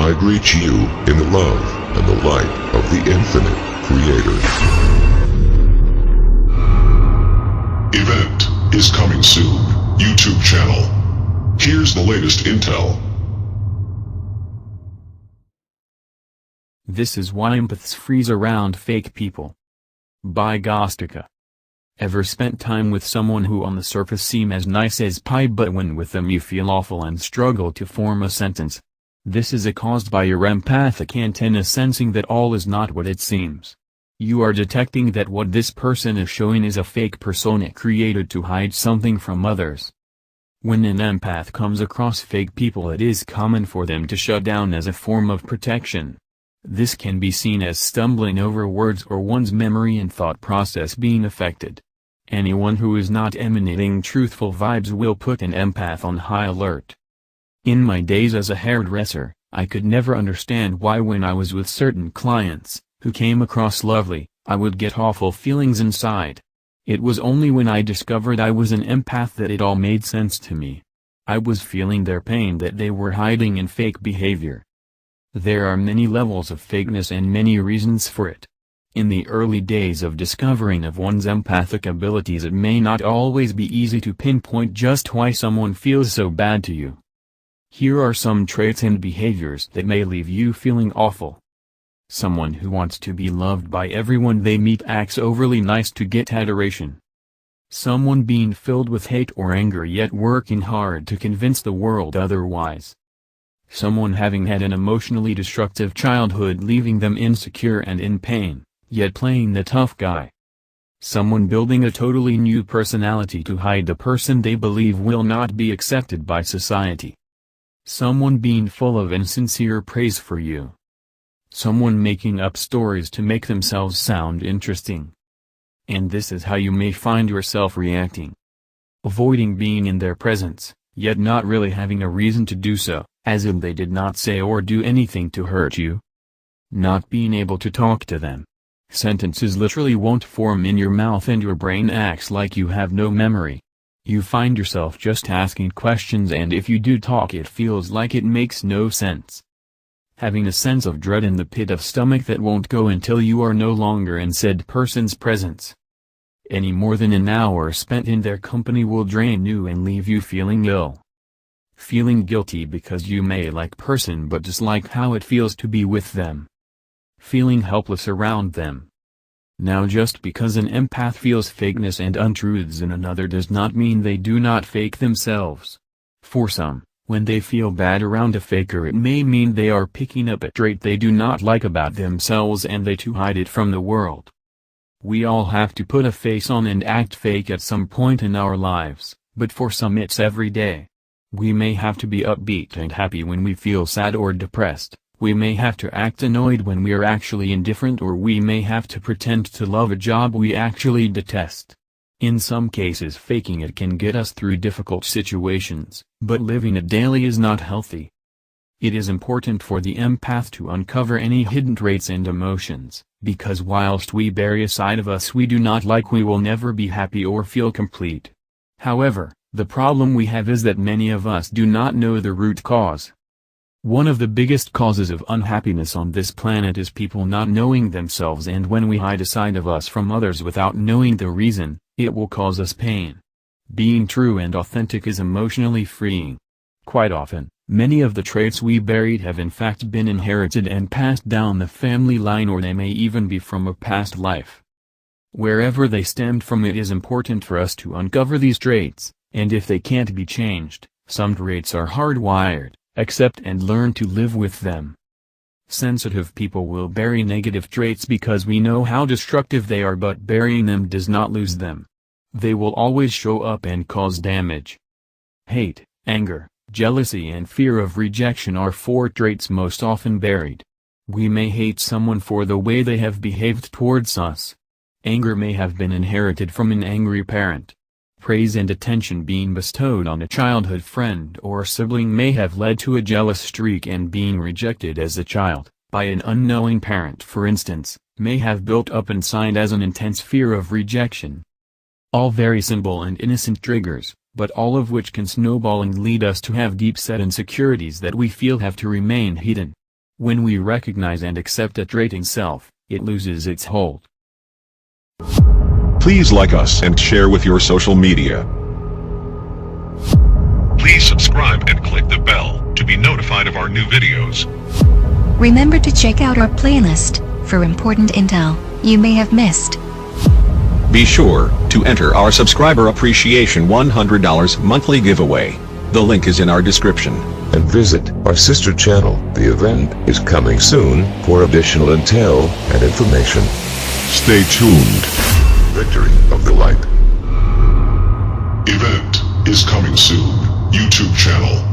I greet you in the love and the light of the infinite Creator. Event is coming soon. YouTube channel. Here's the latest intel. This is why empaths freeze around fake people. By Gostica. Ever spent time with someone who on the surface seem as nice as pie, but when with them you feel awful and struggle to form a sentence? This is caused by your empathic antenna sensing that all is not what it seems. You are detecting that what this person is showing is a fake persona created to hide something from others. When an empath comes across fake people, it is common for them to shut down as a form of protection. This can be seen as stumbling over words or one's memory and thought process being affected. Anyone who is not emanating truthful vibes will put an empath on high alert. In my days as a hairdresser, I could never understand why when I was with certain clients, who came across lovely, I would get awful feelings inside. It was only when I discovered I was an empath that it all made sense to me. I was feeling their pain that they were hiding in fake behavior. There are many levels of fakeness and many reasons for it. In the early days of discovering of one's empathic abilities, it may not always be easy to pinpoint just why someone feels so bad to you. Here are some traits and behaviors that may leave you feeling awful. Someone who wants to be loved by everyone they meet acts overly nice to get adoration. Someone being filled with hate or anger yet working hard to convince the world otherwise. Someone having had an emotionally destructive childhood leaving them insecure and in pain, yet playing the tough guy. Someone building a totally new personality to hide the person they believe will not be accepted by society. Someone being full of insincere praise for you. Someone making up stories to make themselves sound interesting. And this is how you may find yourself reacting. Avoiding being in their presence, yet not really having a reason to do so, as if they did not say or do anything to hurt you. Not being able to talk to them. Sentences literally won't form in your mouth and your brain acts like you have no memory. You find yourself just asking questions, and if you do talk it feels like it makes no sense. Having a sense of dread in the pit of stomach that won't go until you are no longer in said person's presence. Any more than an hour spent in their company will drain you and leave you feeling ill. Feeling guilty because you may like person but dislike how it feels to be with them. Feeling helpless around them. Now just because an empath feels fakeness and untruths in another does not mean they do not fake themselves. For some, when they feel bad around a faker, it may mean they are picking up a trait they do not like about themselves and they too hide it from the world. We all have to put a face on and act fake at some point in our lives, but for some it's every day. We may have to be upbeat and happy when we feel sad or depressed, we may have to act annoyed when we are actually indifferent, or we may have to pretend to love a job we actually detest. In some cases faking it can get us through difficult situations, but living it daily is not healthy. It is important for the empath to uncover any hidden traits and emotions, because whilst we bury a side of us we do not like, we will never be happy or feel complete. However, the problem we have is that many of us do not know the root cause. One of the biggest causes of unhappiness on this planet is people not knowing themselves, and when we hide a side of us from others without knowing the reason, it will cause us pain. Being true and authentic is emotionally freeing. Quite often, many of the traits we buried have in fact been inherited and passed down the family line, or they may even be from a past life. Wherever they stemmed from, it is important for us to uncover these traits. And if they can't be changed, some traits are hardwired, accept and learn to live with them. Sensitive people will bury negative traits because we know how destructive they are, but burying them does not lose them. They will always show up and cause damage. Hate, anger, jealousy and fear of rejection are 4 traits most often buried. We may hate someone for the way they have behaved towards us. Anger may have been inherited from an angry parent. Praise and attention being bestowed on a childhood friend or sibling may have led to a jealous streak, and being rejected as a child, by an unknowing parent for instance, may have built up inside as an intense fear of rejection. All very simple and innocent triggers, but all of which can snowball and lead us to have deep-set insecurities that we feel have to remain hidden. When we recognize and accept a trait in self, it loses its hold. Please like us and share with your social media. Please subscribe and click the bell to be notified of our new videos. Remember to check out our playlist for important intel you may have missed. Be sure to enter our subscriber appreciation $100 monthly giveaway. The link is in our description. And visit our sister channel. The event is coming soon for additional intel and information. Stay tuned. Victory of the Light. Event is coming soon. YouTube channel.